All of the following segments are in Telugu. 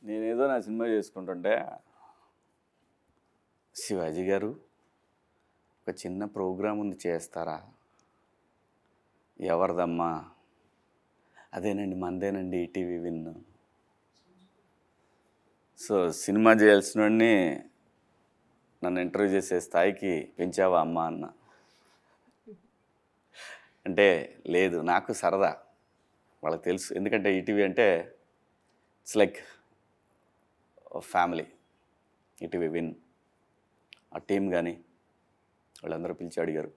నేనేదో నా సినిమా చేసుకుంటుంటే శివాజీ గారు ఒక చిన్న ప్రోగ్రాం ఉంది చేస్తారా? ఎవరిదమ్మా? అదేనండి మందేనండి ఈటీవీ విన్. సో సినిమా చేయాల్సిన వాడిని నన్ను ఇంటర్వ్యూ చేసే స్థాయికి పెంచావా అమ్మా అన్న. అంటే లేదు, నాకు సరదా, వాళ్ళకి తెలుసు. ఎందుకంటే ఈటీవీ అంటే it's like family. ETV win ఆ టీం కానీ వాళ్ళందరూ పిలిచి అడిగారు.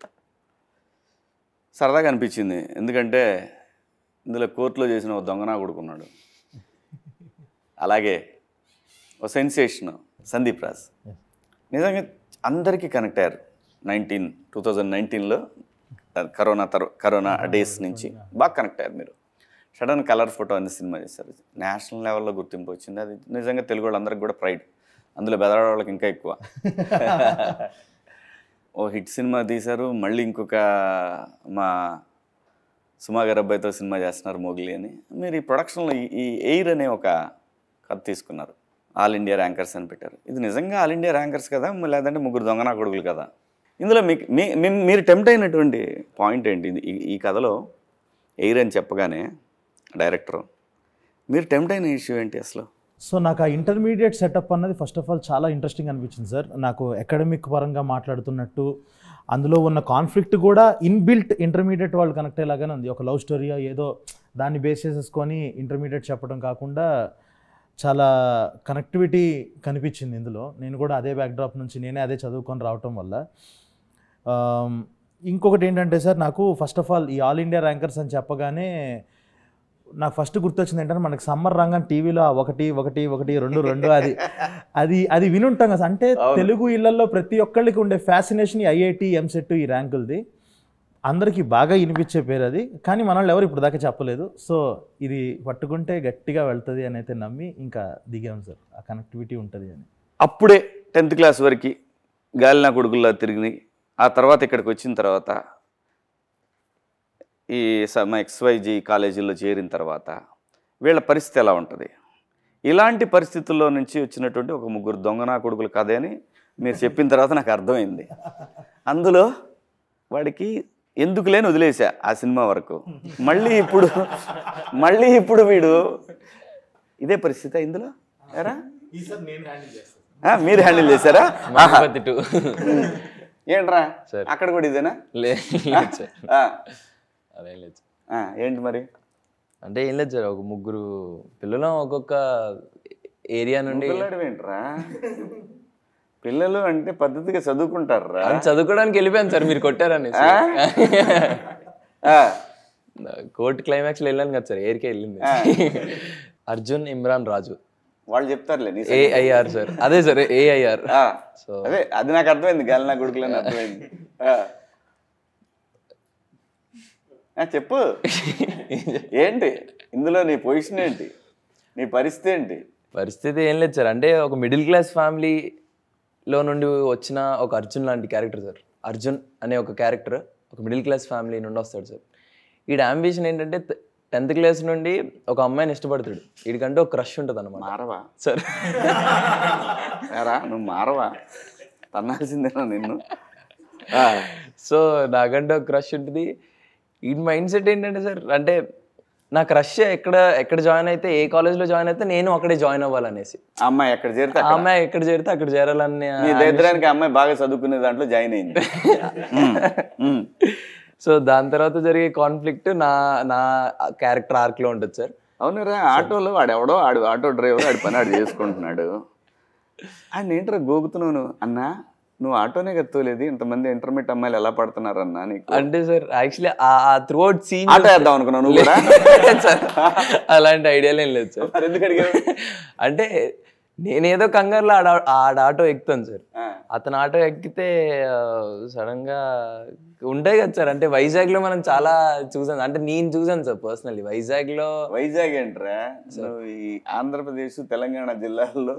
సరదాగా అనిపించింది. ఎందుకంటే ఇందులో కోర్టులో చేసిన ఒక దొంగనా కొడుకున్నాడు, అలాగే ఒక సెన్సేషన్ సందీప్ రాజ్. నిజంగా అందరికీ కనెక్ట్ అయ్యారు. 2019లో కరోనా డేస్ నుంచి బాగా కనెక్ట్ అయ్యారు మీరు. సడన్ కలర్ ఫోటో అనే సినిమా చేశారు, నేషనల్ లెవెల్లో గుర్తింపు వచ్చింది. అది నిజంగా తెలుగు వాళ్ళందరికీ కూడా ప్రైడ్, అందులో బెదరాడ వాళ్ళకి ఇంకా ఎక్కువ. ఓ హిట్ సినిమా తీశారు, మళ్ళీ ఇంకొక మా సుమా గారి అబ్బాయితో సినిమా చేస్తున్నారు మోగ్లీ అని. మీరు ఈ ప్రొడక్షన్లో ఈ ఎయిర్ అనే ఒక కథ తీసుకున్నారు, ఆల్ ఇండియా ర్యాంకర్స్ అని పెట్టారు. ఇది నిజంగా ఆల్ ఇండియా ర్యాంకర్స్ కదా, లేదంటే ముగ్గురు దొంగనా కొడుకులు కదా? ఇందులో మీరు టెంప్ట్ అయినటువంటి పాయింట్ ఏంటి? ఈ కథలో ఎయిర్ అని చెప్పగానే డైరెక్టర్ మీరు టెంప్ట్ అయిన ఇష్యూ ఏంటి అసలు? సో నాకు ఆ ఇంటర్మీడియట్ సెటప్ అన్నది ఫస్ట్ ఆఫ్ ఆల్ చాలా ఇంట్రెస్టింగ్ అనిపించింది సార్. నాకు అకాడమిక్ పరంగా మాట్లాడుతున్నట్టు అందులో ఉన్న కాన్ఫ్లిక్ట్ కూడా ఇన్బిల్ట్ ఇంటర్మీడియట్ వాళ్ళు కనెక్ట్ అయ్యేలాగానే ఉంది. ఒక లవ్ స్టోరీ ఏదో దాన్ని బేస్ చేసేసుకొని ఇంటర్మీడియట్ చెప్పడం కాకుండా చాలా కనెక్టివిటీ కనిపించింది ఇందులో. నేను కూడా అదే బ్యాక్డ్రాప్ నుంచి నేనే అదే చదువుకొని రావటం వల్ల. ఇంకొకటి ఏంటంటే సార్, నాకు ఫస్ట్ ఆఫ్ ఆల్ ఈ ఆల్ ఇండియా ర్యాంకర్స్ అని చెప్పగానే నాకు ఫస్ట్ గుర్తొచ్చింది ఏంటంటే, మనకి సమ్మర్ రంగం టీవీలో 1 1 1 2 2 అది వినుంటాం కదా. అంటే తెలుగు ఇళ్లలో ప్రతి ఒక్కళ్ళకి ఉండే ఫ్యాసినేషన్ ఐఐటి ఎంసెట్ ఈ ర్యాంకులది అందరికీ బాగా వినిపించే పేరు అది. కానీ మనల్ని ఎవరు ఇప్పుడు దాకా చెప్పలేదు. సో ఇది పట్టుకుంటే గట్టిగా వెళ్తుంది అని అయితే నమ్మి ఇంకా దిగాం సార్. ఆ కనెక్టివిటీ ఉంటుంది అని. అప్పుడే 10th క్లాస్ వరకు గాలినా కొడుకుల్లా తిరిగి, ఆ తర్వాత ఇక్కడికి వచ్చిన తర్వాత ఈ XYG కాలేజీల్లో చేరిన తర్వాత వీళ్ళ పరిస్థితి ఎలా ఉంటుంది? ఇలాంటి పరిస్థితుల్లో నుంచి వచ్చినటువంటి ఒక ముగ్గురు దొంగనా కొడుకులు కథ అని మీరు చెప్పిన తర్వాత నాకు అర్థమైంది. అందులో వాడికి ఎందుకు లేని వదిలేసా ఆ సినిమా వరకు. మళ్ళీ ఇప్పుడు వీడు ఇదే పరిస్థితి ఇందులో ఎరా మీరు హ్యాండిల్ చేశారా? ఏంట్రా అక్కడ కూడా ఇదేనా? అదేం లేదు. ఏంటి మరి? అంటే ఏం లేదు సార్, ఒక ముగ్గురు పిల్లలు ఒక్కొక్క ఏరియా నుండి. ఏంట్రా పిల్లలు అంటే పద్ధతిగా చదువుకుంటారా? చదువుకోవడానికి వెళ్ళిపోయాను సార్, మీరు కొట్టారని. కోర్టు క్లైమాక్స్ లో వెళ్ళాను కదా సార్, ఏరికే వెళ్ళింది. అర్జున్, ఇమ్రాన్, రాజు వాళ్ళు చెప్తారులే. ఏఐఆర్ సార్, అదే సార్ ఏఐఆర్. సో అదే అది నాకు అర్థమైంది, గాలినా కొడుకులని అర్థమైంది. చెప్పు ఏంటి ఇందులో నీ పొజిషన్ ఏంటి, నీ పరిస్థితి ఏంటి? పరిస్థితి ఏం లేదు సార్, అంటే ఒక మిడిల్ క్లాస్ ఫ్యామిలీలో నుండి వచ్చిన ఒక అర్జున్ లాంటి క్యారెక్టర్ సార్. అర్జున్ అనే ఒక క్యారెక్టర్ ఒక మిడిల్ క్లాస్ ఫ్యామిలీ నుండి వస్తాడు సార్. వీడి అంబిషన్ ఏంటంటే 10th క్లాస్ నుండి ఒక అమ్మాయిని ఇష్టపడతాడు. వీడికంటే ఒక క్రష్ ఉంటుంది అన్నమాట. మారవా సార్? నువ్వు మారవా? తన్నాల్సిందేనా నిన్ను? సో నాకంటే ఒక క్రష్ ఉంటుంది. ఈ మైండ్ సెట్ ఏంటంటే సార్, అంటే నా క్రష్ ఎక్కడ జాయిన్ అయితే, ఏ కాలేజ్లో జాయిన్ అయితే నేను అక్కడే జాయిన్ అవ్వాలనేసి. అమ్మాయి ఎక్కడ చేరితే అక్కడ చేరాలని. దరిద్రానికి అమ్మాయి బాగా చదువుకునే దాంట్లో జాయిన్ అయింది. సో దాని తర్వాత జరిగే కాన్ఫ్లిక్ట్ నా క్యారెక్టర్ ఆర్క్లో ఉంటుంది సార్. అవునురా, ఆటోలో వాడెవడో ఆటో డ్రైవర్ ఆడి పని ఆడు చేసుకుంటున్నాడు. ఆయన ఏంట్రా గోగుతున్నావు అన్నా? నువ్వు ఆటోనే కత్తలేదు, ఇంతమంది ఇంటర్మీడియట్ అమ్మాయిలు ఎలా పడుతున్నారు అన్నా నీకు? అంటే సార్ యాక్చువల్లీ ఆ త్రూఅవుట్ సీన్ ఆటో వేద్దాం అనుకున్నావు నువ్వు కూడా? అలాంటి ఐడియాలు ఏం లేదు సార్. ఎందుకు అంటే నేనేదో కంగారులో ఆడ ఆటో ఎక్కుతాను సార్. అతను ఆటో ఎక్కితే సడన్ గా ఉంటాయి కదా సార్. అంటే వైజాగ్లో మనం చాలా చూసాను, అంటే నేను చూసాను సార్ పర్సనల్లీ వైజాగ్లో. వైజాగ్ ఏంట్రా, నువ్వు ఈ ఆంధ్రప్రదేశ్ తెలంగాణ జిల్లాల్లో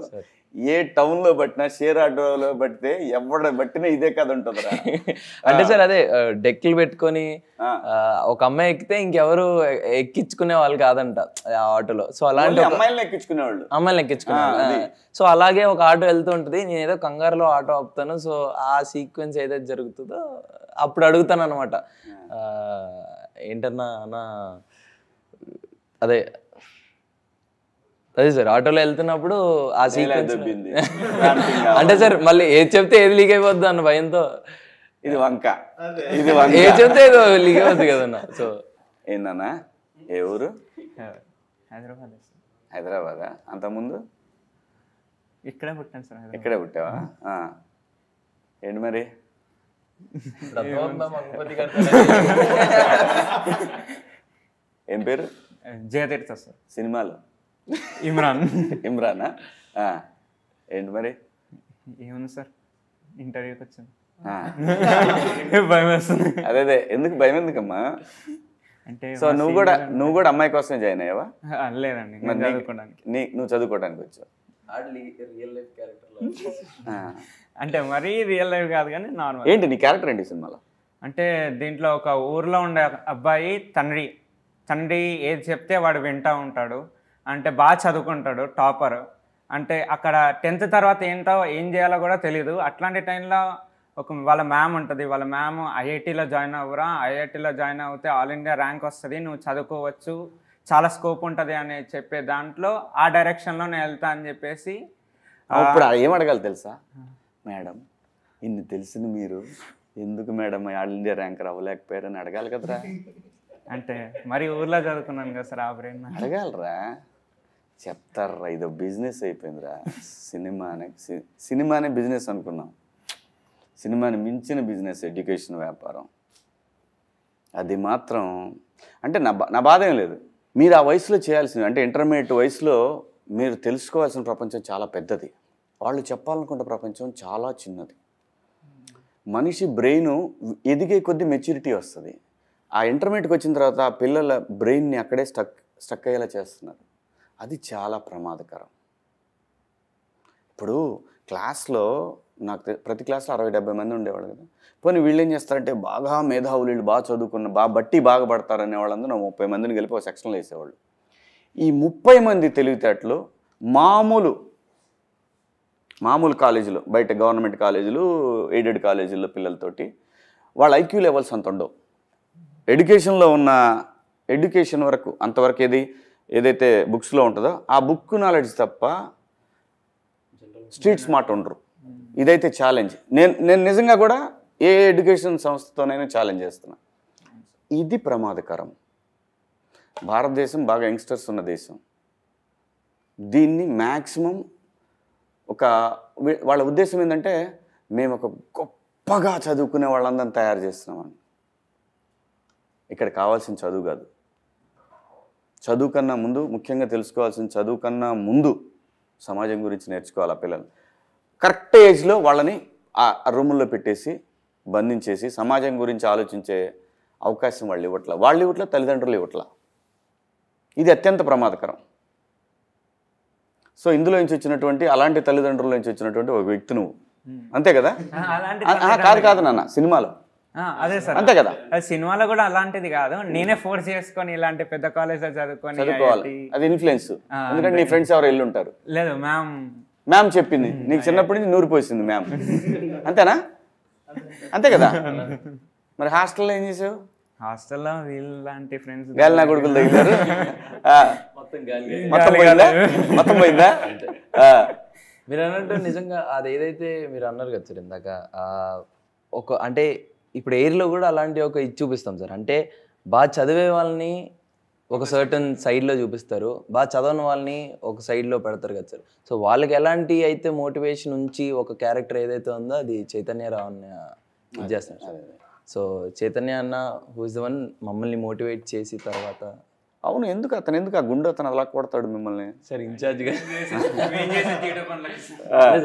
ఏ టౌన్ లో పట్టినా షేర్ ఆటోలో పట్టితే ఎవడ పట్టినా ఇదే కథ ఉంటుందిరా. అంటే సార్ అదే డెక్కులు పెట్టుకొని ఒక అమ్మాయి ఎక్కితే ఇంకెవరు ఎక్కించుకునే వాళ్ళు కాదంట ఆ ఆటోలో. సో అలాంటి అమ్మాయిలను ఎక్కించుకునేవాళ్ళు, అమ్మాయిలు ఎక్కించుకునేవాళ్ళు. సో అలాగే ఒక ఆటో వెళ్తూ ఉంటుంది, నేను ఏదో కంగారులో ఆటో ఆపుతాను. సో ఆ సీక్వెన్స్ ఏదైతే జరుగుతుందో అప్పుడు అడుగుతాను అనమాట, ఏంటన్నా అన్న అదే అదే సార్ ఆటోలో వెళ్తున్నప్పుడు ఆ సీక్వెన్స్. అంటే సార్ మళ్ళీ ఏది చెప్తే ఏది లీక్ అయిపోద్ది అన్న భయంతో, ఇది వంక ఏది చెప్తే ఏదో లీక్ అయిపోద్ది కదన్న. సో ఏందన్నా, ఏ ఊరు? హైదరాబాద్. హైదరాబాదా? అంతకుముందు ఇక్కడే పుట్టాను సార్. ఇక్కడే పుట్టావా? ఏంటి మరి ఏం పేరు? జయతీర్థ సార్. సినిమాలో ఇమ్రాన్. ఇమ్రానా? ఏంటి మరి? ఏముంది సార్, ఇంటర్వ్యూకి వచ్చాను. భయం వేస్తుంది. అదే ఎందుకు భయం ఎందుకమ్మా? అంటే సో నువ్వు కూడా అమ్మాయి కోసమే జాయిన్ అయ్యావా? లేదండి, చదువుకోవడానికి. నువ్వు చదువుకోవడానికి వచ్చావు. అంటే మరీ రియల్ లైఫ్ కాదు కానీ నార్మల్. ఏంటి నీ క్యారెక్టర్ ఏంటి సినిమాలో? అంటే దీంట్లో ఒక ఊర్లో ఉండే అబ్బాయి తండ్రి ఏది చెప్తే వాడు వింటూ ఉంటాడు. అంటే బాగా చదువుకుంటాడు, టాపర్. అంటే అక్కడ 10th తర్వాత ఏం చేయాలో కూడా తెలియదు. అట్లాంటి టైంలో వాళ్ళ మ్యామ్ ఉంటుంది. వాళ్ళ మ్యామ్ ఐఐటీలో జాయిన్ అవ్వరా, ఐఐటీలో జాయిన్ అవుతే ఆల్ ఇండియా ర్యాంక్ వస్తుంది, నువ్వు చదువుకోవచ్చు, చాలా స్కోప్ ఉంటుంది అని చెప్పే దాంట్లో ఆ డైరెక్షన్లో నేను వెళ్తా అని చెప్పేసి. ఇప్పుడు ఏం అడగాలి తెలుసా? మేడం ఇన్ని తెలిసిన మీరు ఎందుకు మేడం ఆల్ ఇండియా ర్యాంకర్ అవ్వలేకపోయారని అడగాలి కదరా. అంటే మరి ఊర్లో చదువుకున్నాను కదా సార్, ఆ బ్రెయిన్ అడగాలరా. చెప్తారా, ఇదో బిజినెస్ అయిపోయిందిరా. సినిమానే బిజినెస్ అనుకున్నాం, సినిమాని మించిన బిజినెస్ ఎడ్యుకేషన్, వ్యాపారం. అది మాత్రం అంటే నా బాధ ఏం లేదు. మీరు ఆ వయసులో చేయాల్సింది, అంటే ఇంటర్మీడియట్ వయసులో మీరు తెలుసుకోవాల్సిన ప్రపంచం చాలా పెద్దది, వాళ్ళు చెప్పాలనుకున్న ప్రపంచం చాలా చిన్నది. మనిషి బ్రెయిన్ ఎదిగే కొద్దీ మెచ్యూరిటీ వస్తుంది. ఆ ఇంటర్మీడియట్కి వచ్చిన తర్వాత ఆ పిల్లల బ్రెయిన్ని అక్కడే స్టక్ అయ్యేలా చేస్తున్నారు. అది చాలా ప్రమాదకరం. ఇప్పుడు క్లాస్లో నాకు ప్రతి క్లాస్లో 60-70 మంది ఉండేవాళ్ళు కదా. పోనీ వీళ్ళు ఏం చేస్తారంటే బాగా మేధావులు, వీళ్ళు బాగా చదువుకున్న బాగా పడతారనే వాళ్ళందరూ 30 మందిని కలిపి ఒక సెక్షన్లో వేసేవాళ్ళు. ఈ 30 మంది తెలివితేటలు మామూలు కాలేజీలో, బయట గవర్నమెంట్ కాలేజీలు, ఎయిడెడ్ కాలేజీల్లో పిల్లలతోటి వాళ్ళ ఐక్యూ లెవెల్స్ అంత ఉండవు. ఎడ్యుకేషన్లో ఉన్న ఎడ్యుకేషన్ వరకు అంతవరకు ఏదైతే బుక్స్లో ఉంటుందో ఆ బుక్ నాలెడ్జ్ తప్ప స్ట్రీట్ స్మార్ట్ ఉండరు. ఇదైతే ఛాలెంజ్. నేను నిజంగా కూడా ఏ ఎడ్యుకేషన్ సంస్థతోనైనా ఛాలెంజ్ చేస్తున్నా. ఇది ప్రమాదకరం. భారతదేశం బాగా యంగ్స్టర్స్ ఉన్న దేశం. దీన్ని మ్యాక్సిమం వాళ్ళ ఉద్దేశం ఏంటంటే మేము ఒక గొప్పగా చదువుకునే వాళ్ళందరినీ తయారు చేస్తున్నామని. ఇక్కడ కావాల్సిన చదువు కాదు. చదువు కన్నా ముందు, ముఖ్యంగా తెలుసుకోవాల్సిన చదువు కన్నా ముందు సమాజం గురించి నేర్చుకోవాలి. ఆ పిల్లలు కరెక్ట్ ఏజ్లో వాళ్ళని ఆ రూముల్లో పెట్టేసి బంధించేసి సమాజం గురించి ఆలోచించే అవకాశం వాళ్ళు ఇవ్వట్ల, తల్లిదండ్రులు ఇవ్వట్ల. ఇది అత్యంత ప్రమాదకరం. సో ఇందులో నుంచి వచ్చినటువంటి, అలాంటి తల్లిదండ్రుల నుంచి వచ్చినటువంటి ఒక వ్యక్తి నువ్వు, అంతే కదా? కాదు నాన్న, సినిమాలో అదే సార్, అంతే కదా? సినిమాలో కూడా అలాంటిది కాదు, నేనే ఫోర్స్ చేసుకొని ఇలాంటి పెద్ద కాలేజ్లో చదువుకోవాలి. అది ఇన్ఫ్లుయెన్స్. ఎందుకంటే నీ ఫ్రెండ్స్ ఎవరు ఉంటారు. లేదు, మ్యామ్ చెప్పింది, నీకు చిన్నప్పటి నుంచి నూరిపోసింది మ్యామ్, అంతేనా? అంతే కదా? మరి హాస్టల్లో ఏం చేసావు? హాస్టల్లో వీళ్ళంటి ఫ్రెండ్స్ గాలి నా కొడుకులు తగిలారు. మొత్తం పోయిందా? మీరు అన్నట్టు నిజంగా అది ఏదైతే మీరు అన్నారు కదా సార్ ఇందాక, అంటే ఇప్పుడు ఎయిర్లో కూడా అలాంటి ఒక ఇది చూపిస్తాం సార్. అంటే బాగా చదివే వాళ్ళని ఒక సర్టన్ సైడ్లో చూపిస్తారు, బాగా చదవని వాళ్ళని ఒక సైడ్లో పెడతారు కదా సార్. సో వాళ్ళకి ఎలాంటి అయితే మోటివేషన్ ఉంచి ఒక క్యారెక్టర్ ఏదైతే ఉందో అది చైతన్యరావు అన్న ఇది చేస్తారు సార్. సో చైతన్య అన్న హూ ఇస్ ద వన్ మమ్మల్ని మోటివేట్ చేసి తర్వాత. అవును, అతను ఎందుకు ఆ గుండె అతను అలా కొడతాడు మిమ్మల్ని? సార్ ఇన్ఛార్జ్గా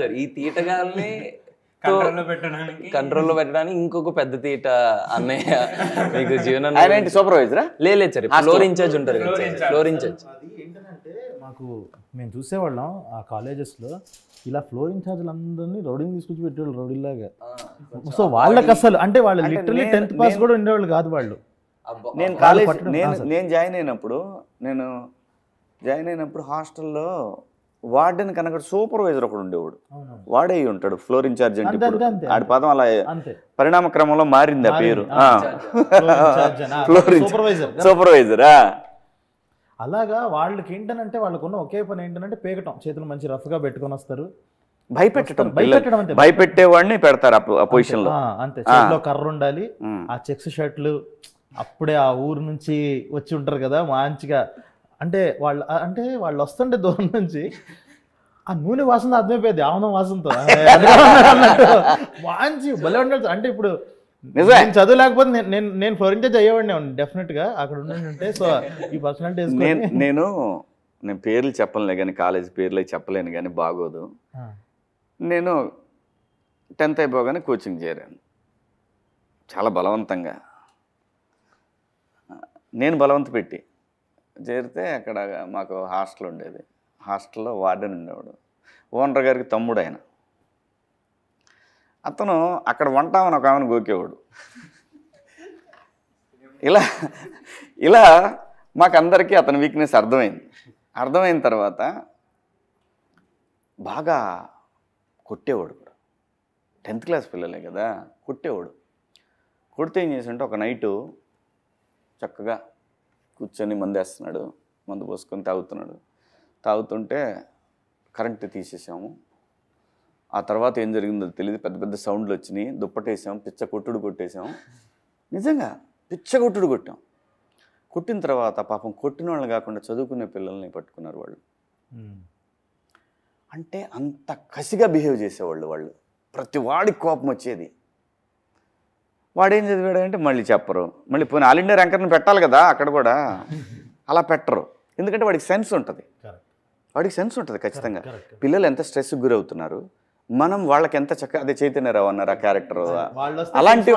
సార్ ఈ తీటగాల్ని కంట్రోల్లో పెట్టడానికి ఇంకొక పెద్ద తీట అన్నయ్య మీకు జీవనం ఆయన ఏంటి సూపర్వైజరా? లేదు సార్, ఫ్లోర్ ఇన్ఛార్జ్ ఉంటారు కదా సార్, ఫ్లోర్ ఇన్ఛార్జ్. అది ఏంటంటే మాకు మేము చూసేవాళ్ళం ఆ కాలేజెస్లో ఇలా ఫ్లోర్ ఇన్ఛార్జ్లు అందరినీ రౌడీని తీసుకొచ్చి పెట్టేవాళ్ళు రౌడీలాగా. సో వాళ్ళకి అసలు అంటే వాళ్ళు లిటరలీ 10th పాస్ కూడా ఉండేవాళ్ళు కాదు వాళ్ళు. నేను కాలేజ్ నేను జాయిన్ అయినప్పుడు హాస్టల్లో వార్డెన్ కనుక సూపర్వైజర్ ఒకడు ఉండేవాడు. వాడే ఉంటాడు ఫ్లోర్ ఇన్ఛార్జ్ అంటే. ఇప్పుడు ఆడి పదం అలా పరిణామ క్రమంలో మారింది ఆ పేరు, ఫ్లోర్ సూపర్వైజరా. అలాగా వాళ్ళకి ఏంటనంటే వాళ్ళకున్న ఒకే పని ఏంటంటే పేకటం, చేతులు మంచి రఫ్గా పెట్టుకొని వస్తారు, భయపెట్టేవాడిని పెడతారు ఆ పొజిషన్ లో. అంతే, చేతిలో కర్ర ఉండాలి, ఆ చెక్స్ షర్ట్లు అప్పుడే ఆ ఊరు నుంచి వచ్చి ఉంటారు కదా మంచిగా. అంటే వాళ్ళు వస్తుంటే దూరం నుంచి ఆ నూనె వాసన అర్థమైపోయింది, ఆనందం వాసనతో మంచి భలే ఉండాలి. అంటే ఇప్పుడు నేను చదువు లేకపోతే నేను ఫ్లోర్ ఇన్ఛార్జ్ అయ్యేవాడిని డెఫినెట్ గా అక్కడ ఉంటే. సో ఈ పర్సనాలిటీ నేను పేర్లు చెప్పలేను కానీ, కాలేజ్ పేర్లు చెప్పలేను కానీ బాగోదు. నేను 10th అయిపోగానే కోచింగ్ చేరాను చాలా బలవంతంగా. నేను బలవంత పెట్టి చేరితే అక్కడ మాకు హాస్టల్ ఉండేది. హాస్టల్లో వార్డెన్ ఉండేవాడు, ఓనర్ గారికి తమ్ముడు ఆయన. అతను అక్కడ వంటామని ఒక ఆమెను గోకేవాడు. ఇలా మాకందరికీ అతని వీక్నెస్ అర్థమైన తర్వాత బాగా కొట్టేవాడు కూడా. 10th క్లాస్ పిల్లలే కదా, కొట్టేవాడు. కొడితే ఏం చేసింటే ఒక నైటు చక్కగా కూర్చొని మందేస్తున్నాడు, మందు పోసుకొని తాగుతుంటే కరెంటు తీసేసాము. ఆ తర్వాత ఏం జరిగిందో తెలియదు, పెద్ద పెద్ద సౌండ్లు వచ్చినాయి, దుప్పటేసాం, పిచ్చ కొట్టుడు కొట్టేసాం. నిజంగా పిచ్చ కొట్టుడు కొట్టాం. కొట్టిన తర్వాత పాపం కొట్టిన వాళ్ళని కాకుండా చదువుకునే పిల్లల్ని పట్టుకున్నారు వాళ్ళు. అంటే అంత కసిగా బిహేవ్ చేసేవాళ్ళు వాళ్ళు. ప్రతి వాడికి కోపం వచ్చేది. వాడేం చదివాడంటే మళ్ళీ చెప్పరు, మళ్ళీ పోయిన ఆల్ ఇండియా ర్యాంకర్ని పెట్టాలి కదా అక్కడ కూడా, అలా పెట్టరు. ఎందుకంటే వాడికి సెన్స్ ఉంటుంది, ఖచ్చితంగా. పిల్లలు ఎంత స్ట్రెస్కి గురవుతున్నారు, మనం వాళ్ళకి ఎంత చక్కగా. అదే చైతన్యరావు అన్నారు ఆ క్యారెక్టర్, అలాంటి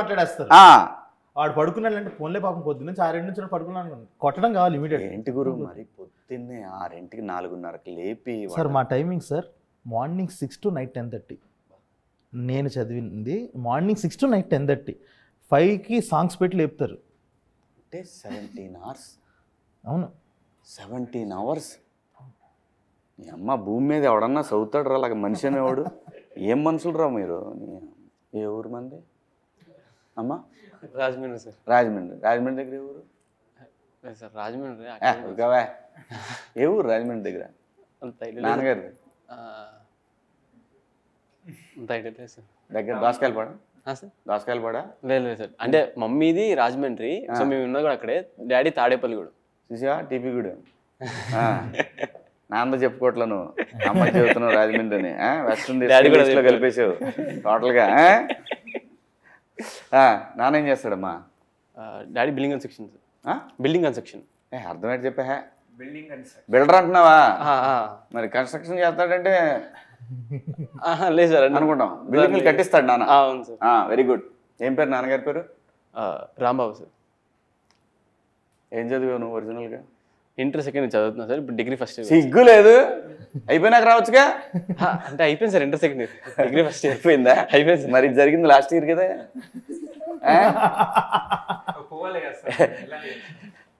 వాడు పడుకున్నాడంటే ఫోన్లే పాపం పొద్దున్న 6 నుంచి పడుకున్నాను, కొట్టడం కావాలి ఇమీడియట్. ఏంటి గురు మరి పొద్దున్నే 6కి 4:30కి లేపి. సార్ మా timing sir morning 6 to night 10:30. నేను చదివింది మార్నింగ్ 6 to నైట్ 10:30. 5కి సాంగ్స్ పెట్టి లేపుతారు. అంటే 17 hours. అవును, 17 hours. నీ అమ్మ భూమి మీద ఎవడన్నా చదువుతాడు రా అలాగ మనిషి అనేవాడు. ఏం మనుషులు రా మీరు. ఏ ఊరు మంది అమ్మ? రాజమండ్రి సార్. రాజమండ్రి దగ్గర ఏ ఊరు సార్? రాజమండ్రి. ఏ ఊరు రాజమండ్రి దగ్గర? నాన్నగారిది దగ్గర దోసకాయలపాడ. దోసకాయలపాడ లేదు సార్, అంటే మమ్మీది రాజమండ్రి, సో మేము ఉన్నది కూడా అక్కడే. డాడీ తాడేపల్లి కూడా. చూసా టీపీ కూడా నాన్న చెప్పుకోవట్లా, నువ్వు అమ్మ చెబుతున్నావు రాజమండ్రి అని. వెస్ట్రన్ లో కలిపేసావు టోటల్గా. నాన్న ఏం చేస్తాడమ్మా? Daddy building construction. Building construction అర్థమేంటి చెప్పా? బిల్డర్ అంటున్నావా? మరి కన్స్ట్రక్షన్ చేస్తాడంటే లేదు సార్ అనుకుంటాం. బిల్డింగ్లు కట్టిస్తాడు నాన్న. అవును సార్. Very good. ఏం పేరు నాన్నగారి పేరు? రాంబాబు సార్. ఏం చదివావు నువ్వు ఒరిజినల్గా? ఇంటర్ సెకండ్ చదువుతున్నా సార్, ఇప్పుడు డిగ్రీ ఫస్ట్. సిగ్గు లేదు, అయిపోయినాక రావచ్చుగా. అంటే అయిపోయింది sir, inter second year, degree first year అయిపోయిందా? అయిపోయింది. మరి జరిగింది లాస్ట్ ఇయర్ కదా.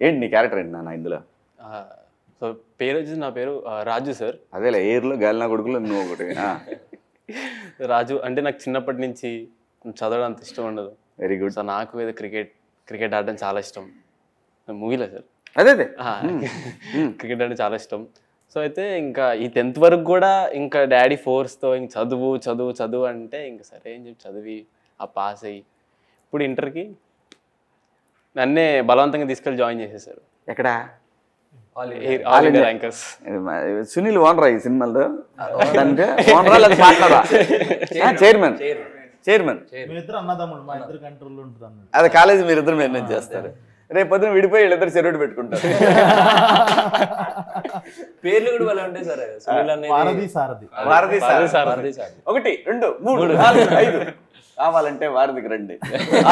ఏంటి నీ క్యారెక్టర్ ఏంటి నాన్న ఇందులో? సో పేరు వచ్చేసి నా పేరు రాజు సార్. అదేలే, ఎయిర్లో గాలినా కొడుకులో నువ్వు ఒకటి. రాజు అంటే నాకు చిన్నప్పటి నుంచి చదవడం అంత ఇష్టం ఉండదు. Very good. సో నాకు ఏదో క్రికెట్ ఆడడం చాలా ఇష్టం. మూవీలో సార్ అదే క్రికెట్ అంటే చాలా ఇష్టం. సో అయితే ఇంకా ఈ 10th వరకు కూడా ఇంకా డాడీ ఫోర్స్తో ఇంక చదువు అంటే ఇంకా సరే అని చెప్పి చదివి ఆ పాస్ అయ్యి ఇప్పుడు ఇంటర్కి నన్నే బలవంతంగా తీసుకెళ్ళి జాయిన్ చేసేసారు. ఎక్కడ? All India rankers. సునీల్ ఓనరా ఈ సినిమాలో? చైర్మన్. అదే కాలేజీ మీరిద్దరు మేనేజ్ చేస్తారు. రేపు పొద్దున విడిపోయి వీళ్ళిద్దరు చెరువుడు పెట్టుకుంటారు. పేర్లు కూడా వాళ్ళే ఉంటాయి సార్. సునీల్ అనేది వారధి సారథి. వారధి సార్. సారథి సార్. 1 2 3 4 5 కావాలంటే వారధికి రండి.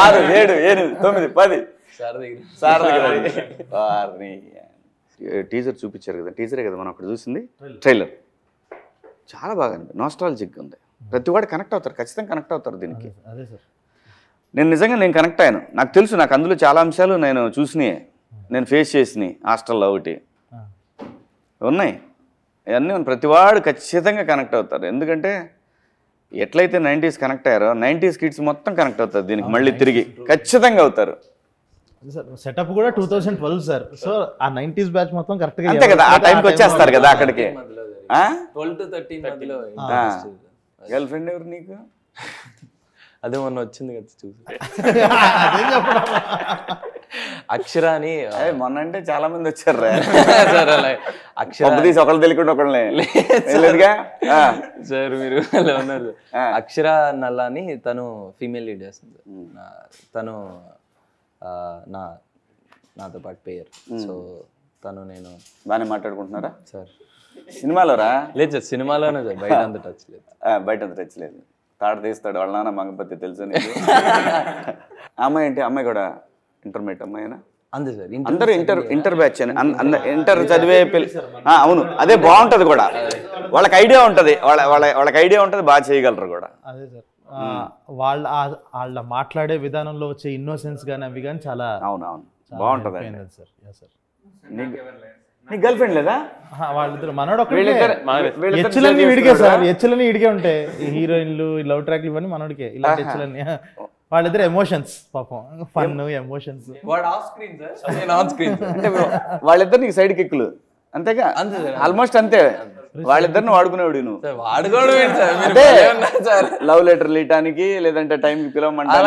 6 7 8 9 10 సారథికి రండి. వారిని టీజర్ చూపించారు కదా, టీజరే కదా మనం అక్కడ చూసింది, ట్రైలర్ చాలా బాగా నాస్టాలజిక్ ఉంది. ప్రతి వాడు కనెక్ట్ అవుతారు, ఖచ్చితంగా కనెక్ట్ అవుతారు దీనికి. అదే సార్, నేను నిజంగా కనెక్ట్ అయ్యాను. నాకు తెలుసు, నాకు అందులో చాలా అంశాలు నేను చూసినాయి, నేను ఫేస్ చేసినాయి. హాస్టల్లో ఒకటి ఉన్నాయి, ఇవన్నీ ప్రతివాడు ఖచ్చితంగా కనెక్ట్ అవుతారు. ఎందుకంటే ఎట్లయితే 90s కనెక్ట్ అయ్యారో 90s కిడ్స్ మొత్తం కనెక్ట్ అవుతారు దీనికి, మళ్ళీ తిరిగి ఖచ్చితంగా అవుతారు. సార్ సెటప్ కూడా 2012 సార్. సో ఆ 90s బ్యాచ్ మొత్తం కరెక్ట్గా అంతే కదా, ఆ టైంకి వచ్చేస్తారు కదా అక్కడికి. 12 to 13 మధ్యలో. గర్ల్ ఫ్రెండ్ ఎవరు నీకు? అదే మొన్న వచ్చింది కదా చూసి, అక్షర అని. మొన్న అంటే చాలా మంది వచ్చారు సార్. అలా అక్షర తీసి ఒకళ్ళు తెలియకుండా ఒకళ్ళే లేదుగా సార్. మీరు అలా ఉన్నారు. అక్షర నల్లా అని తను ఫీమేల్ లీడ్ చేస్తుంది. తను నాతో పాటు పేరు. సో తను నేను బాగానే మాట్లాడుకుంటున్నారా సార్? సినిమాలో రా? లేదు సార్, సినిమాలోనే సార్, బయట అంత టచ్ లేదు. బయట అంత టచ్ లేదు. తాడు తీస్తాడు వాళ్ళ నాన్న మంగపతి, తెలుసు నీకు? అమ్మాయి ఏంటి, అమ్మాయి కూడా ఇంటర్మీడియట్ అమ్మాయినా? అంతే సార్, అందరూ ఇంటర్ బ్యాచ్ అని, ఇంటర్ చదివే అవును, అదే బాగుంటది కూడా. వాళ్ళకి ఐడియా ఉంటది, వాళ్ళకి ఐడియా ఉంటది, బాగా చేయగలరు కూడా. అదే సార్, వాళ్ళ మాట్లాడే విధానంలో వచ్చే ఇన్నోసెన్స్ కానీ అవి కానీ చాలా అవునవును బాగుంటది సార్. సార్ నీ గర్ల్ ఫ్రెండ్ లేదా? వాళ్ళిద్దరు మనోడు హెచ్చులన్నీ విడిగే సార్, హెచ్చులన్నీ విడిగే ఉంటాయి. హీరోయిన్లు, లవ్ ట్రాక్లు ఇవన్నీ మనోడికే, ఇలాంటి హెచ్చులన్నీ. వాళ్ళిద్దరు ఎమోషన్స్, పాపం ఫన్ ఎమోషన్స్. అంటే వాళ్ళిద్దరు నీకు సైడ్ కిక్కులు అంతేగా? ఆల్మోస్ట్ అంతే. వాళ్ళిద్దరిని వాడుకునేవాడు నువ్వు. అంటే లవ్ లెటర్ లీయటానికి, లేదంటే టైంకి పిలవమంటే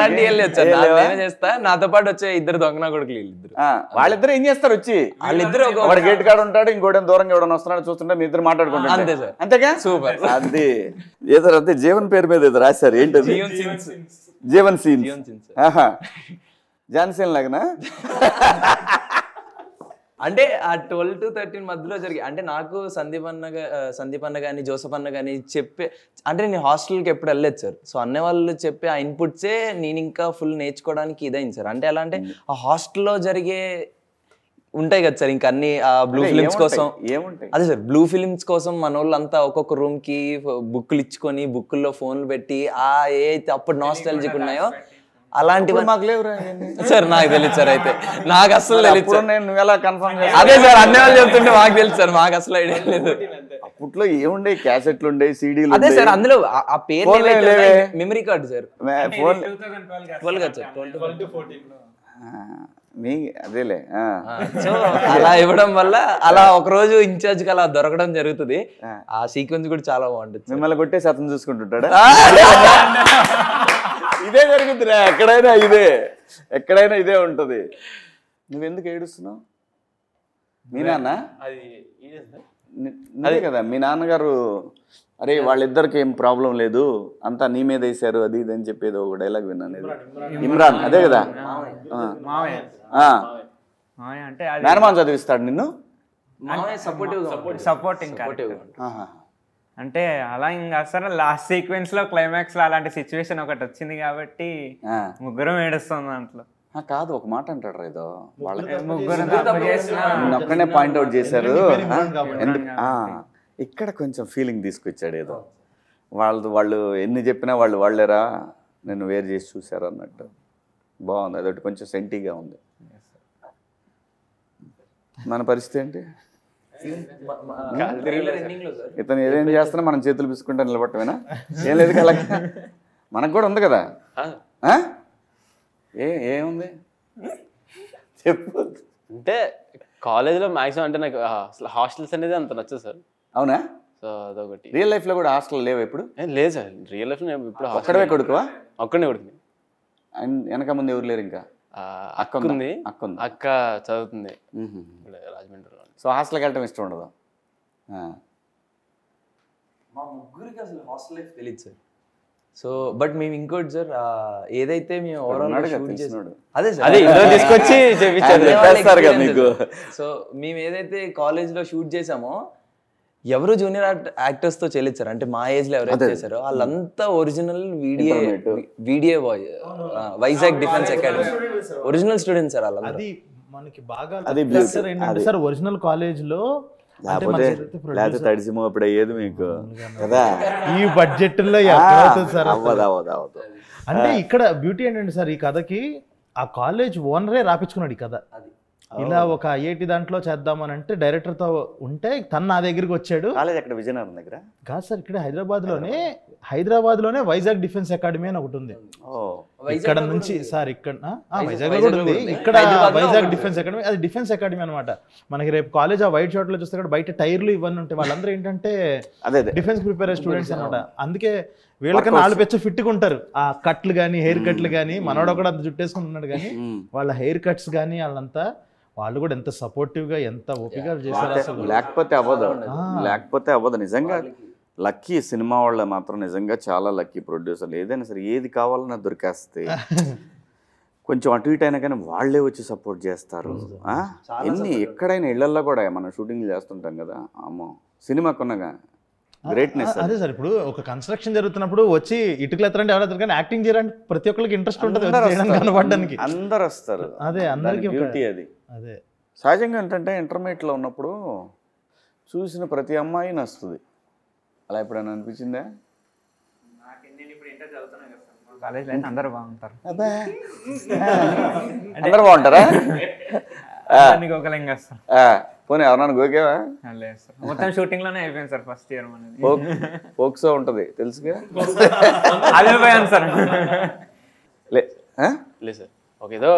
చేస్తా. నాతో పాటు వచ్చే ఇద్దరు దొంగనా కొడుకులు ఇద్దరు. వాళ్ళిద్దరు ఏం చేస్తారు వచ్చి? వాళ్ళిద్దరు ఒక గేట్ కాడ ఉంటాడు, ఇంకోటి దూరంగా ఎవడన్నా వస్తున్నాడు, చూస్తుంటే మీ ఇద్దరు మాట్లాడుకుంటారు. అంతే సార్, అంతేగా? సూపర్. అది ఏదో అదే జీవన్ పేరు మీద ఏదో రాశారు, ఏంటది? జీవన్ సీన్స్. జాన్సీన్ లాగనా? అంటే ఆ 12 to 13 మధ్యలో జరిగి, అంటే నాకు సందీప్ అన్న కానీ జోసఫ్ అన్న కానీ చెప్పే, అంటే నేను హాస్టల్కి ఎప్పుడు వెళ్ళలేదు సార్. సో అన్న వాళ్ళు చెప్పే ఆ ఇన్పుట్సే నేను ఇంకా ఫుల్ నేర్చుకోవడానికి ఇదైంది సార్. అంటే ఎలా అంటే ఆ హాస్టల్లో జరిగే ఉంటాయి కదా సార్, ఇంకా అన్ని బ్లూ ఫిలిమ్స్ కోసం. అదే సార్, బ్లూ ఫిలిమ్స్ కోసం మన వాళ్ళంతా ఒక్కొక్క రూమ్ కి బుక్లు ఇచ్చుకొని, బుక్కుల్లో ఫోన్లు పెట్టి, ఏ అయితే అప్పుడు నాస్టాలజిక్ ఉన్నాయో అలాంటివి మాకు లేవురా సార్. నాకు తెలియదు సార్, అయితే నాకు అసలు తెలియదు. నేను ఎలా కన్ఫర్మ్? అదే సార్, అన్ని వాళ్ళు చెప్తుంటే మాకు తెలుసు సార్, మాకు అసలు ఐడియా లేదు. అప్పట్లో ఏముండే, క్యాసెట్లు ఉండే, సీడీలు. అదే సార్, అందులో ఆ పేరు మెమరీ కార్డు సార్. 12 కదా సార్, 12 to 14. అదేలే. సో అలా ఇవ్వడం వల్ల అలా ఒక రోజు ఇన్ఛార్జ్ కి అలా దొరకడం జరుగుతుంది. ఆ సీక్వెన్స్ కూడా చాలా బాగుంటుంది. మిమ్మల్ని కొట్టేసి అతను చూసుకుంటుంటాడా? ఇదే జరుగుతుందిరా, ఎక్కడైనా ఇదే ఉంటది. నువ్వెందుకు ఏడుస్తున్నావు? మీ నాన్న అదే కదా, మీ నాన్నగారు అరే వాళ్ళిద్దరికి ఏం ప్రాబ్లం లేదు, అంతా నీ మీద వేసారు, అది ఇది అని చెప్పేది ఒక డైలాగ్ విన్నాను. ఇమ్రాన్ అదే కదా? మేనమాన్ చదివిస్తాడు నిన్ను? సపోర్టింగ్. అంటే అలా ఇంకా అసలు లాస్ట్ సీక్వెన్స్ లో క్లైమాక్స్ లో అలాంటి సిచ్యువేషన్ ఒకటి వచ్చింది కాబట్టి ముగ్గురం ఏడుస్తాం దాంట్లో. కాదు, ఒక మాట అంటాడు ఏదో, వాళ్ళకి ముగ్గురు ఒక్కనే పాయింట్అవుట్ చేశారు. ఇక్కడ కొంచెం ఫీలింగ్ తీసుకొచ్చాడు ఏదో, వాళ్ళు ఎన్ని చెప్పినా వాళ్ళేరా నేను వేరు చేసి చూశారు అన్నట్టు. బాగుంది, అదొకటి కొంచెం సెంటీగా ఉంది. మన పరిస్థితి ఏంటి? ఇతను ఏదేం చేస్తున్నా మనం చేతులు పిసుకుంటా నిలబట్టమేనా? ఏం లేదు కదా, మనకు కూడా ఉంది కదా. ఏముంది చెప్పు. అంటే కాలేజ్లో మ్యాక్సిమం అంటే నాకు అసలు హాస్టల్స్ అనేది అంత నచ్చదు సార్. అవునా? సో అదొకటి. రియల్ లైఫ్లో కూడా హాస్టల్ లేవు ఎప్పుడు? లేదు సార్, రియల్ లైఫ్లో నేను ఇప్పుడు ఒక్కడే కొడుకువా? ఒక్కడే కొడుకుని. వెనక ముందు ఎవరు లేరు? ఇంకా అక్క ఉంది, అక్క చదువుతుంది రాజమండ్రిలో. సో హాస్టల్కి వెళ్ళటం ఇష్టం ఉండదు? మా ముగ్గురికి అసలు హాస్టల్ లైఫ్ తెలియదు సార్. సో బట్ మేము ఇంకోటి సార్ ఏదైతే మేము ఓవరాల్ ఉన్నాడుగా షూట్ చేసాం తెలిసినోడు. అదే అదే సార్ ఇందులో తీసుకొచ్చి చేపించారు. చెప్పేస్తారుగా మీకు. సో మేము ఏదైతే కాలేజ్ లో షూట్ చేసామో ఎవరు జూనియర్ యాక్టర్స్ తో చేయలేదు సార్. అంటే మా ఏజ్ లో ఎవరైతే చేశారో వాళ్ళంతా original video by Vizag defence academy original students sir వాళ్ళందరూ. అది మనకి బాగా అది ప్లస్ ఏంటంటే సార్ ఒరిజినల్ కాలేజ్ లో అంటే లేకపోతే మనకి లేకపోతే తడిసిమో అప్పుడు అయ్యేది మీకు కదా. ఈ బడ్జెట్ లో ఎక్కడ అవుతుంది సార్ అసలు? అవ్వదు. అంటే ఇక్కడ బ్యూటీ ఏంటంటే సార్ ఈ కథకి ఆ కాలేజ్ ఓనరే రాపించుకున్నాడు ఈ కథ. ఇలా ఒక ఐఐటి దాంట్లో చేద్దామని అంటే డైరెక్టర్ తో ఉంటే తను నా దగ్గరికి వచ్చాడు. కాలేజ్ అక్కడ విజయనగరం దగ్గర కాదు సార్, ఇక్కడ హైదరాబాద్ లోనే వైజాగ్ డిఫెన్స్ అకాడమీ అని ఒకటి ఉంది. ఇక్కడ నుంచి సార్ ఇక్కడ వైజాగ్ లో కూడా ఉంది. ఇక్కడ వైజాగ్ డిఫెన్స్ అకాడమీ, అది డిఫెన్స్ అకాడమీ అనమాట. మనకి రేపు కాలేజ్ ఆ వైట్ షార్ట్ లో చూస్తే కూడా బయట టైర్లు ఇవన్నీ ఉంటాయి. వాళ్ళందరూ ఏంటంటే డిఫెన్స్ ప్రిపేర్ అయ్యే స్టూడెంట్స్ అనమాట. అందుకే వీళ్ళకన్నా వాళ్ళు పెచ్చ ఫిట్గా ఉంటారు. ఆ కట్లు కానీ హెయిర్ కట్లు కానీ, మనోడు కూడా అంత జుట్టేసుకుంటున్నాడు కానీ వాళ్ళ హెయిర్ కట్స్ కానీ వాళ్ళంతా వాళ్ళు కూడా ఎంత సపోర్టివ్ గా ఎంత ఓపిక చేశారు అసలు. లేకపోతే అవ్వదు నిజంగా. లక్కీ సినిమా వాళ్ళ మాత్రం నిజంగా చాలా లక్కీ ప్రొడ్యూసర్లు. ఏదైనా సరే ఏది కావాలన్నా దొరికేస్తే కొంచెం అటు ఇటు అయినా కానీ వాళ్ళే వచ్చి సపోర్ట్ చేస్తారు. ఎక్కడైనా ఇళ్లల్లో కూడా మనం షూటింగ్లు చేస్తుంటాం కదా, అమ్మో సినిమాకున్నగా గ్రేట్నెస్. అదే సార్, ఇప్పుడు ఒక కన్స్ట్రక్షన్ జరుగుతున్నప్పుడు వచ్చి ఇటుకలు ఎత్తరంటే ఎవరు కానీ యాక్టింగ్ చేయడానికి ప్రతి ఒక్కరికి ఇంట్రెస్ట్ ఉంటుంది కనబడడానికి. అందరు వస్తారు. అదే అందరికి బ్యూటీ అది. అదే సహజంగా ఏంటంటే ఇంటర్మీడియట్లో ఉన్నప్పుడు చూసిన ప్రతి అమ్మాయి నచ్చుతుంది. అలా ఎప్పుడైనా అనిపించిందా? కాలేజ్ లైఫ్ అందరూ బాగుంటారు. అందరు బాగుంటారా? గోకలింగ్ వస్తారు. పోనీ ఎవరన్నా గోకేవా? లేదు సార్, మొత్తం షూటింగ్ లోనే అయిపోయింది సార్ ఫస్ట్ ఇయర్ మనది. ఫోక్సో ఉంటుంది తెలుసుగా. అదే పోయాను సార్. లేదు సార్, ఒక ఏదో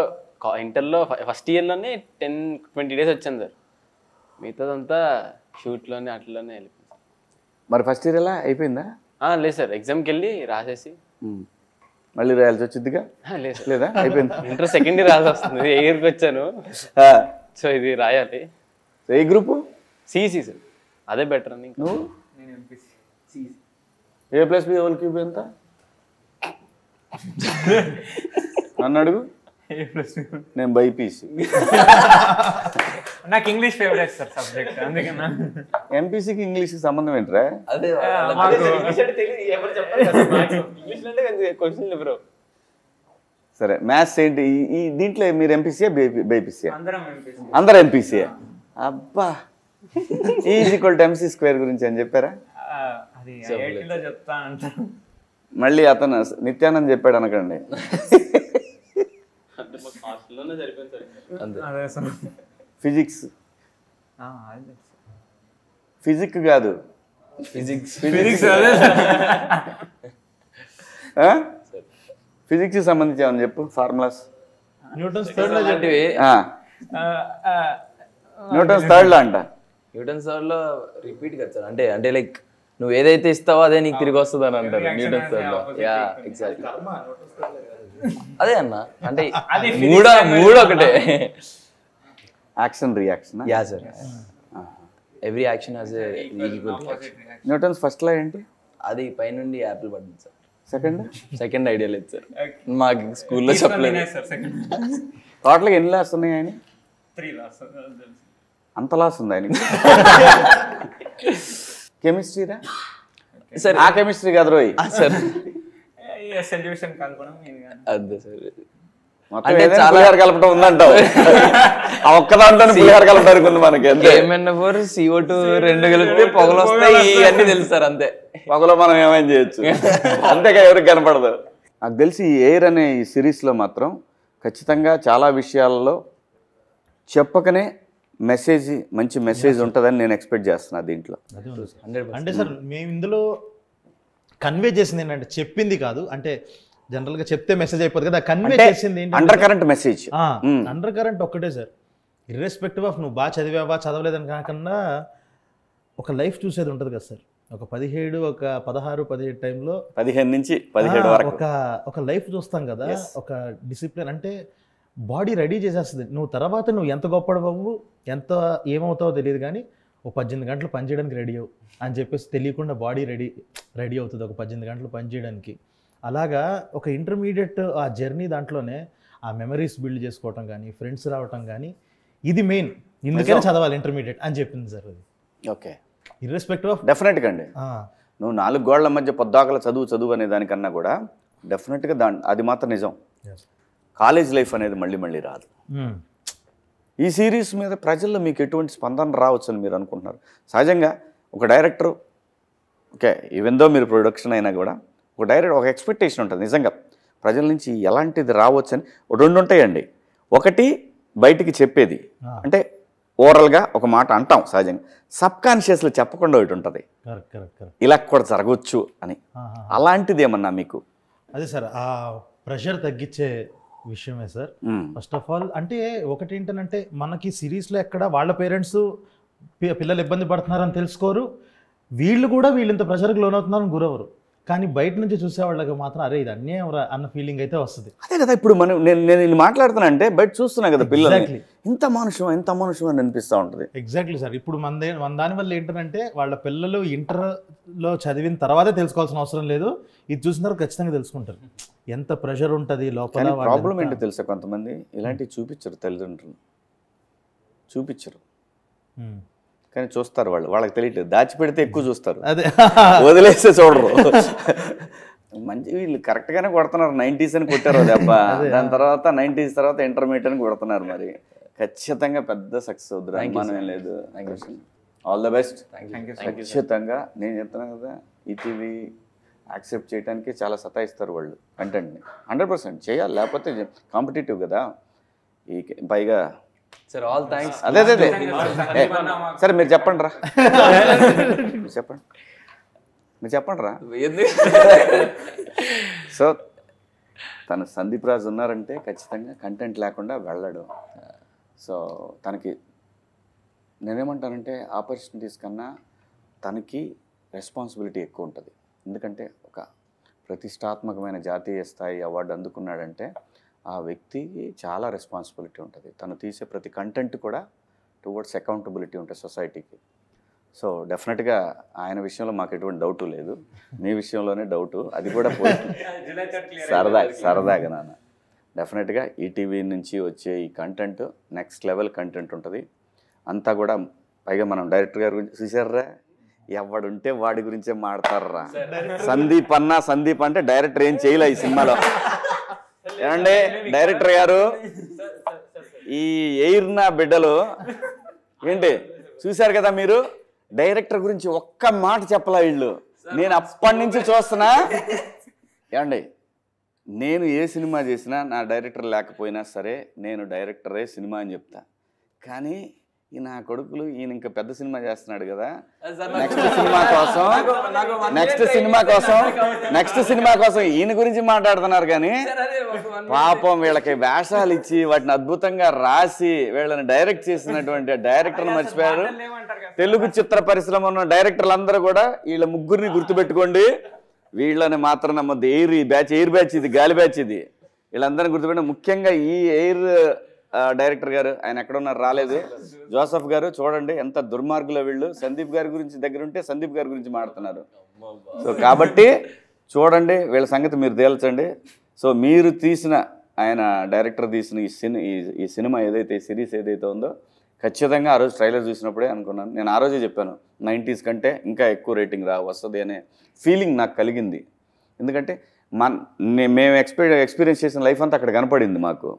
ఇంటర్లో ఫస్ట్ ఇయర్లోనే 10-20 days వచ్చాను సార్. మిగతాదంతా షూట్లోనే అట్లలోనే వెళ్ళిపోయింది. మరి ఫస్ట్ ఇయర్ ఎలా అయిపోయిందా? లేదు సార్, ఎగ్జామ్కి వెళ్ళి రాసేసి మళ్ళీ రాయాల్సి వచ్చిందిగా. లేదు లేదా అయిపోయింది. ఇంటర్ సెకండ్ ఇయర్ రాసి వస్తుంది. ఏ ఇయర్కి వచ్చాను, సో ఇది రాయాలి. ఏ గ్రూపు? సిఈసి సార్, అదే బెటర్ అని. నువ్వు? నేను ఎంపీసీ. A+B హోల్ క్యూబ్ ఎంత? నన్ను అడుగు. నేను బైపీసీ. నాకు ఇంగ్లీష్ ఫేవరెట్ సార్ సబ్జెక్ట్, అందుకన్నా. ఎంపీసీకి ఇంగ్లీష్కి సంబంధం ఏంట్రా? అదే సరే మ్యాథ్స్ ఏంటి? ఈ దీంట్లో మీరు ఎంపీసీయా బైపీసీయా? అందరం ఎంపీసీ. అందరు ఎంపీసీయా? అబ్బా, E=MC² గురించి అని చెప్పారా? అది ఐఐటీలో చెప్తా అంటారు. మళ్ళీ అతను నిత్యానంద్ చెప్పాడు అనకండి. అదే సార్. ఫిజిక్స్ ఫిజిక్స్ కాదు, ఫిజిక్స్ అదే సార్. ఫిజిక్స్ సంబంధించి ఏమని చెప్పు. ఫార్ములాస్ న్యూటన్స్ థర్డ్ లో అలాంటివి న్యూటన్స్ థర్డ్ లో అంట. న్యూటన్స్ థర్డ్ లో రిపీట్ కదా సార్. అంటే లైక్ నువ్వు ఏదైతే ఇస్తావో అదే నీకు తిరిగి వస్తుంది అని అంటారు Newton's third law. Yeah exactly అదే అన్న. అంటే మూడు ఒకటే. Action reaction. Yeah sir, every action has a equal reaction. Newton's first law ఏంటి? అది పైనుండి యాపిల్ పడింది సార్. సెకండ్ ఐడియా లేదు సార్, మాకు స్కూల్లో చెప్పలేదు. టోటల్గా ఎన్ని లాస్ ఉన్నాయి ఆయన? 3 లాస్. అంత లాస్ ఉంది ఆయనకి. కెమిస్ట్రీరా సార్? ఆ కెమిస్ట్రీ కాదు రోయ్ సార్. సొల్యూషన్ కలపడం అదే సార్. అంటే చాలా కలపడం ఉందంటావు. ఆ ఒక్క దాంట్లో పులిహార కలపడానికి ఉంది మనకి. KMNO4 CO2 రెండు కలిపితే పొగలు వస్తాయి అన్ని తెలుసు సార్. అంతే, పొగలో మనం ఏమైనా చేయొచ్చు. అంతేగా ఎవరికి కనపడదు. నాకు తెలిసి ఈ ఎయిర్ అనే ఈ సిరీస్లో మాత్రం ఖచ్చితంగా చాలా విషయాలలో చెప్పకనే మెసేజ్, మంచి మెసేజ్ ఉంటుందని నేను ఎక్స్పెక్ట్ చేస్తున్నా దీంట్లో. అంటే సార్ మేము ఇందులో కన్వే చేసింది ఏంటంటే చెప్పింది కాదు, అంటే జనరల్ గా చెప్తే మెసేజ్ అయిపోతుంది కదా, కన్వే చేసింది under current message. Under current ఒక్కటే సార్, ఇర్రెస్పెక్టివ్ ఆఫ్ నువ్వు బాగా చదివావా చదవలేదని కాకుండా ఒక లైఫ్ చూసేది ఉంటుంది కదా సార్. ఒక 17, ఒక 16, 17 టైంలో 15 నుంచి 17 వరకు ఒక లైఫ్ చూస్తాం కదా. ఒక డిసిప్లిన్ అంటే బాడీ రెడీ చేసేస్తుంది. నువ్వు తర్వాత నువ్వు ఎంత గొప్పడవు, ఎంత ఏమవుతావో తెలియదు, కానీ ఒక 18 గంటలు పనిచేయడానికి రెడీ అవ్వు అని చెప్పేసి తెలియకుండా బాడీ రెడీ అవుతుంది ఒక 18 గంటలు పనిచేయడానికి. అలాగా ఒక ఇంటర్మీడియట్ ఆ జర్నీ దాంట్లోనే ఆ మెమరీస్ బిల్డ్ చేసుకోవటం కానీ ఫ్రెండ్స్ రావటం కానీ ఇది మెయిన్, ఇందుకనే చదవాలి ఇంటర్మీడియట్ అని చెప్పింది సార్ అది. ఓకే, ఇర్రెస్పెక్టివ్ ఆఫ్ డెఫినెట్గా అండి. నువ్వు 4 గోళ్ల మధ్య పొద్దాకల చదువు అనే దానికన్నా కూడా డెఫినెట్గా అది మాత్రం నిజం. కాలేజ్ లైఫ్ అనేది మళ్ళీ రాదు. ఈ సిరీస్ మీద ప్రజల్లో మీకు ఎటువంటి స్పందన రావచ్చు అని మీరు అనుకుంటున్నారు? సహజంగా ఒక డైరెక్టర్, ఓకే ఈవెన్ దో మీరు ప్రొడక్షన్ అయినా కూడా ఒక డైరెక్టర్ ఒక ఎక్స్పెక్టేషన్ ఉంటుంది నిజంగా ప్రజల నుంచి ఎలాంటిది రావచ్చు అని. 2 ఉంటాయండి. ఒకటి బయటికి చెప్పేది, అంటే ఓవరాల్గా ఒక మాట అంటాం సహజంగా, సబ్కాన్షియస్లో చెప్పకుండా ఒకటి ఉంటుంది, ఇలా కూడా జరగవచ్చు అని. అలాంటిది ఏమన్నా మీకు? అదే సార్, ఆ ప్రెషర్ తగ్గించే విషయమే సార్. ఫస్ట్ ఆఫ్ ఆల్ అంటే ఒకటి ఏంటంటే మనకి సిరీస్లో ఎక్కడ వాళ్ళ పేరెంట్స్ పిల్లలు ఇబ్బంది పడుతున్నారని తెలుసుకోరు, వీళ్ళు కూడా వీళ్ళంత ప్రెషర్కి లోనవుతున్నారని గురవరు. కానీ బయట నుంచి చూసేవాళ్ళకి మాత్రం అరే ఇది అన్యాయం రా అన్న ఫీలింగ్ అయితే వస్తుంది. అదే కదా ఇప్పుడు నేను మాట్లాడుతున్నా అంటే బయట చూస్తున్నా కదా పిల్లలు ఇంత మనుషం అని అనిపిస్తూ ఉంటుంది. Exactly sir. ఇప్పుడు మన దానివల్ల ఏంటంటే వాళ్ళ పిల్లలు ఇంటర్లో చదివిన తర్వాతే తెలుసుకోవాల్సిన అవసరం లేదు, ఇది చూసిన తర్వాత ఖచ్చితంగా తెలుసుకుంటారు ఎంత ప్రెషర్ ఉంటుంది లోపల. ప్రాబ్లం ఏంటో తెలుసా, కొంతమంది ఇలాంటివి చూపించరు, తల్లిదండ్రులు చూపించరు కానీ చూస్తారు, వాళ్ళకి తెలియట్లేదు, దాచిపెడితే ఎక్కువ చూస్తారు, అదే వదిలేస్తే చూడరు. మంచి వీళ్ళు కరెక్ట్గానే కొడుతున్నారు, 90s అని కొట్టారు దెబ్బ, దాని తర్వాత 90s తర్వాత ఇంటర్మీడియట్ అని కొడుతున్నారు. మరి ఖచ్చితంగా పెద్ద సక్సెస్ అవుతుంది, అనుమానం ఏం లేదు. All the best. ఖచ్చితంగా నేను చెప్తున్నాను కదా, ఈటీవీ యాక్సెప్ట్ చేయడానికి చాలా సతాయిస్తారు వాళ్ళు కంటెంట్ని. 100% చేయాలి, లేకపోతే కాంపిటేటివ్ కదా. ఈ పైగా సార్ ఆల్ థ్యాంక్స్. అదే సరే మీరు చెప్పండి రా, మీరు చెప్పండి రా. సో తను సందీప్ రాజ్ ఉన్నారంటే ఖచ్చితంగా కంటెంట్ లేకుండా వెళ్ళడు. సో తనకి నేనేమంటానంటే ఆపర్చునిటీస్ కన్నా తనకి రెస్పాన్సిబిలిటీ ఎక్కువ ఉంటుంది. ఎందుకంటే ఒక ప్రతిష్టాత్మకమైన జాతీయ స్థాయి అవార్డు అందుకున్నాడంటే ఆ వ్యక్తికి చాలా రెస్పాన్సిబిలిటీ ఉంటుంది. తను తీసే ప్రతి కంటెంట్ కూడా టువర్డ్స్ అకౌంటబిలిటీ ఉంటుంది సొసైటీకి. సో డెఫినెట్గా ఆయన విషయంలో మాకు ఎటువంటి డౌటు లేదు, మీ విషయంలోనే డౌటు, అది కూడా పోయింది సరదాగా నాన్న. డెఫినెట్గా ఈటీవీ నుంచి వచ్చే ఈ కంటెంట్ నెక్స్ట్ లెవెల్ కంటెంట్ ఉంటుంది అంతా కూడా. పైగా మనం డైరెక్టర్ గారి గురించి చూసారా, ఎవడుంటే వాడి గురించే మాడతారా. సందీప్ అంటే డైరెక్టర్ ఏం చేయలే ఈ సినిమాలో. ఏమండి డైరెక్టర్ గారు, ఈ ఎయిర్నా బిడ్డలు ఏంటి చూశారు కదా మీరు, డైరెక్టర్ గురించి ఒక్క మాట చెప్పలా వీళ్ళు. నేను అప్పటి నుంచి చూస్తున్నా. ఏమండి నేను ఏ సినిమా చేసినా నా డైరెక్టర్ లేకపోయినా సరే నేను డైరెక్టరే సినిమా అని చెప్తా. కానీ ఈ నా కొడుకులు ఈయన ఇంకా పెద్ద సినిమా చేస్తున్నాడు కదా, నెక్స్ట్ సినిమా కోసం ఈయన గురించి మాట్లాడుతున్నారు. కానీ పాపం వీళ్ళకి వేషాలు ఇచ్చి వాటిని అద్భుతంగా రాసి వీళ్ళని డైరెక్ట్ చేసినటువంటి డైరెక్టర్ని మర్చిపోయారు. తెలుగు చిత్ర పరిశ్రమ ఉన్న డైరెక్టర్లు అందరూ కూడా వీళ్ళ ముగ్గురిని గుర్తుపెట్టుకోండి. వీళ్ళని మాత్రం నమ్మద్దు. ఎయిర్ బ్యాచ్ ఇది గాలి బ్యాచ్ ఇది, వీళ్ళందరినీ గుర్తుపెట్టి. ముఖ్యంగా ఈ ఎయిర్ డైరెక్టర్ గారు, ఆయన ఎక్కడున్నారు రాలేదు, జోసఫ్ గారు చూడండి ఎంత దుర్మార్గులో వీళ్ళు. సందీప్ గారి గురించి దగ్గర ఉంటే సందీప్ గారి గురించి మాట్లాడుతున్నారు. సో కాబట్టి చూడండి వీళ్ళ సంగతి మీరు తేల్చండి. సో మీరు తీసిన ఆయన డైరెక్టర్ తీసిన ఈ సినిమా ఏదైతే సిరీస్ ఏదైతే ఉందో ఖచ్చితంగా ఆ రోజు ట్రైలర్ చూసినప్పుడే అనుకున్నాను. నేను ఆ రోజే చెప్పాను 90s కంటే ఇంకా ఎక్కువ రేటింగ్ వస్తుంది అనే ఫీలింగ్ నాకు కలిగింది. ఎందుకంటే మేము ఎక్స్పీరియన్స్ చేసిన లైఫ్ అంతా అక్కడ కనపడింది మాకు.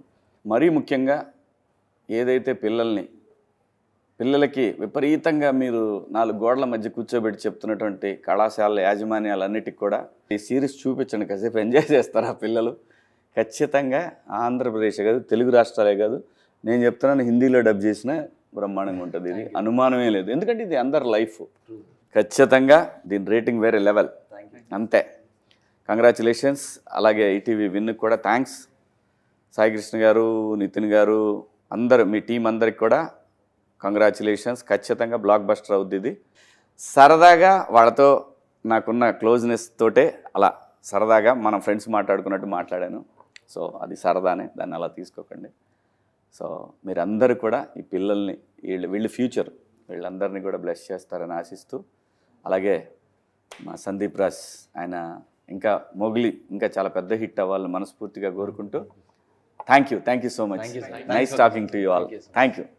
మరీ ముఖ్యంగా ఏదైతే పిల్లలకి విపరీతంగా మీరు 4 గోడల మధ్య కూర్చోబెట్టి చెప్తున్నటువంటి కళాశాల యాజమాన్యాలన్నిటికి కూడా ఈ సిరీస్ చూపించండి, కాసేపు ఎంజాయ్ చేస్తారు ఆ పిల్లలు. ఖచ్చితంగా ఆంధ్రప్రదేశ్ కాదు, తెలుగు రాష్ట్రాలే కాదు, నేను చెప్తున్నాను హిందీలో డబ్ చేసిన బ్రహ్మాండంగా ఉంటుంది, ఇది అనుమానమే లేదు. ఎందుకంటే ఇది అందరి లైఫ్. ఖచ్చితంగా దీని రేటింగ్ వేరే లెవెల్, అంతే. కంగ్రాచులేషన్స్. అలాగే ఈటీవీ విన్కి కూడా థ్యాంక్స్. సాయి కృష్ణ గారు, నితిన్ గారు, అందరూ మీ టీం అందరికి కూడా కంగ్రాచులేషన్స్. ఖచ్చితంగా బ్లాక్ బస్టర్ అవుద్ది ఇది. సరదాగా వాళ్ళతో నాకున్న క్లోజ్నెస్ తోటే అలా సరదాగా మనం ఫ్రెండ్స్ మాట్లాడుకున్నట్టు మాట్లాడాను. సో అది సరదానే, దాన్ని అలా తీసుకోకండి. సో మీరందరూ కూడా ఈ పిల్లల్ని వీళ్ళు ఫ్యూచర్, వీళ్ళందరినీ కూడా బ్లెస్ చేస్తారని ఆశిస్తూ, అలాగే మా సందీప్ రాజ్ ఆయన ఇంకా మొగిలి ఇంకా చాలా పెద్ద హిట్ అవ్వాలని మనస్ఫూర్తిగా కోరుకుంటూ thank you so much. Nice talking to you all. Thank you.